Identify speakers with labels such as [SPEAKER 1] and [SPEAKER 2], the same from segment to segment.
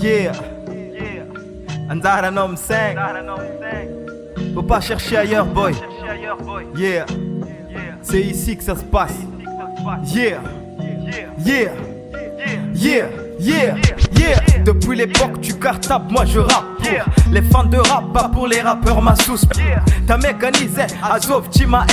[SPEAKER 1] Yeah. Andara nom 5. Faut pas chercher ailleurs, boy. Yeah. C'est ici que ça se passe. Yeah. Yeah. Yeah. Yeah. Yeah. Depuis l'époque du cartable, moi je rappe pour les fans de rap, pas pour les rappeurs ma sauce. T'as mécanisé, Azov, Tima,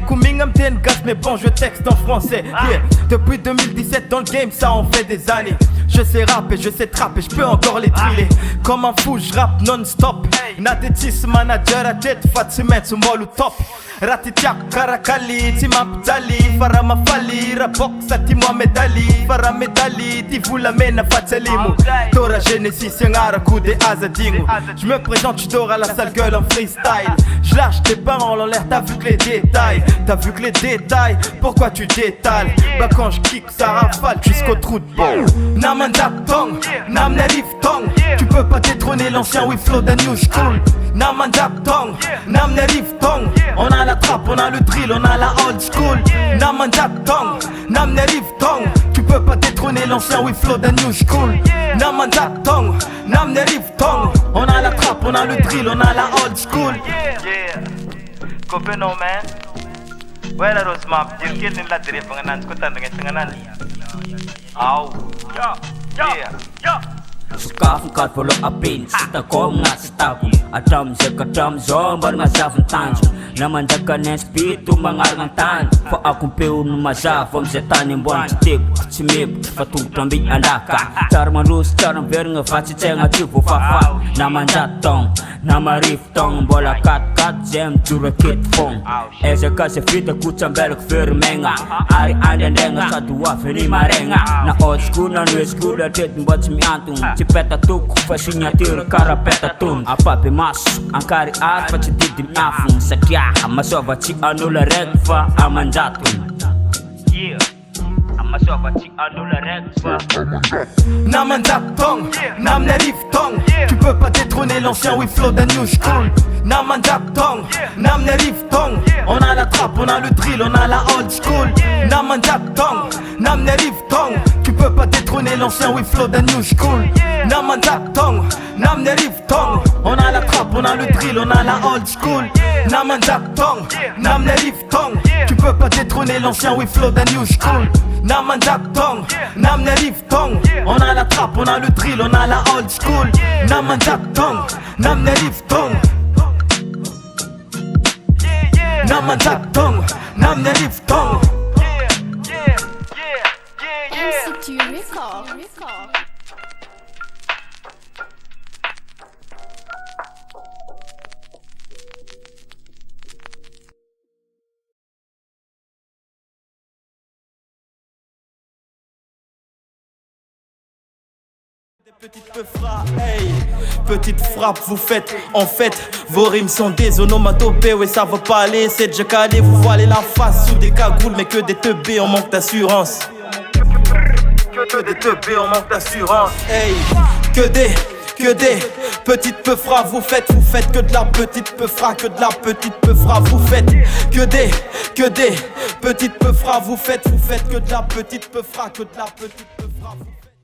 [SPEAKER 1] Kumingam, t'es une gasse, mais bon je texte en français. Yeah. Depuis 2017 dans le game, ça en fait des années. Je sais rapper, je sais trapper, je peux encore les driller. Comme un fou, je rappe non-stop. Natetis manager à jet, Fatsimet, Molu top. Ratitiak, Karakali, Timapzali, Faramafali, Rabok, Satimo Medali, Faramedali, Tivula Mena Fatsalimu. Tora Genesis, Yangara, coup des Azadingo. Je me présente, tu dors à la sale gueule en freestyle. Je lâche tes paroles en l'air, t'as vu que les détails. T'as vu que les détails, pourquoi tu détales? Bah quand je kick, ça rafale jusqu'au trou de balle. Namandak Tong, Namnarif Tong. Tu peux pas détrôner l'ancien We Flow the New School. Namandak Tong, Namnarif Tong. On a la trappe, on a le drill, on a la old school. Namandak Tong, Namnarif Tong. Tu peux pas détrôner l'ancien We Flow the New School. Namandak Tong, Namnarif Tong. On a la trappe, on a le drill, on a la old school.
[SPEAKER 2] Yeah, kope no man. Wala ros map, dirkil nila dire panganan ko tan dengan tanganan. Au. Yeah.
[SPEAKER 3] Suka-suka follow apin Sita ko nga sa tapo Atam sa katam zombar masafang tanjo Naman dagan and speed tumangar ng tan Fa akong piw numasafam sa tanim buwan Tip, simip, fatutang big andaka Charman rus, charang ver nga fatsi nga chupo fafa Naman datong, namarif tong Bola kat-kat, zem turakit fong Esa kasi fita kutsang belok firmenga Ari andan denga sa duwa fini marenga Na old school na new school na tit mbot simiantong Peta tuk, fasinya tir karapeta tun Apa pemas, ang kari at pachididim afung Sadya, masova chi anula regfa amanjatun Yeah, masova chi anula regfa
[SPEAKER 1] Namandak Tong, Namnarif Tong. Tu peux pas détrôner l'ancien We Flow the New School. Namandak Tong, Namnarif Tong. On a la trappe, on a le drill, on a la old school. Namandak Tong, Namnarif Tong. Tu peux pas détrôner l'ancien We Flow the New School. Namandak Tong, Namnarif Tong. On a la trappe, on a le drill, on a la old school. Namandak Tong, Namnarif Tong. Tu peux pas détrôner l'ancien We Flow the New School. Namandak Tong, Namnarif Tong. On a la trappe, on a le drill, on a la old school. Namandak Tong, Namnarif Tong. Namandak Tong, Namnarif Tong.
[SPEAKER 4] MCQ Record.
[SPEAKER 1] Petite peu frappe, hey. Petite frappe, vous faites, en fait, vos rimes sont des onomatopées, ouais ça va pas aller, c'est déjà calé, vous voilez la face sous des cagoules, mais que des teubés, on manque d'assurance. Que des teubés, on manque d'assurance, hey. Que des petites peu frappes, vous faites que de la petite peu frappe, que de la petite peu frappe, vous faites que des petites peu frappes, vous faites que de la petite peu frappe, que de la petite peu frappe.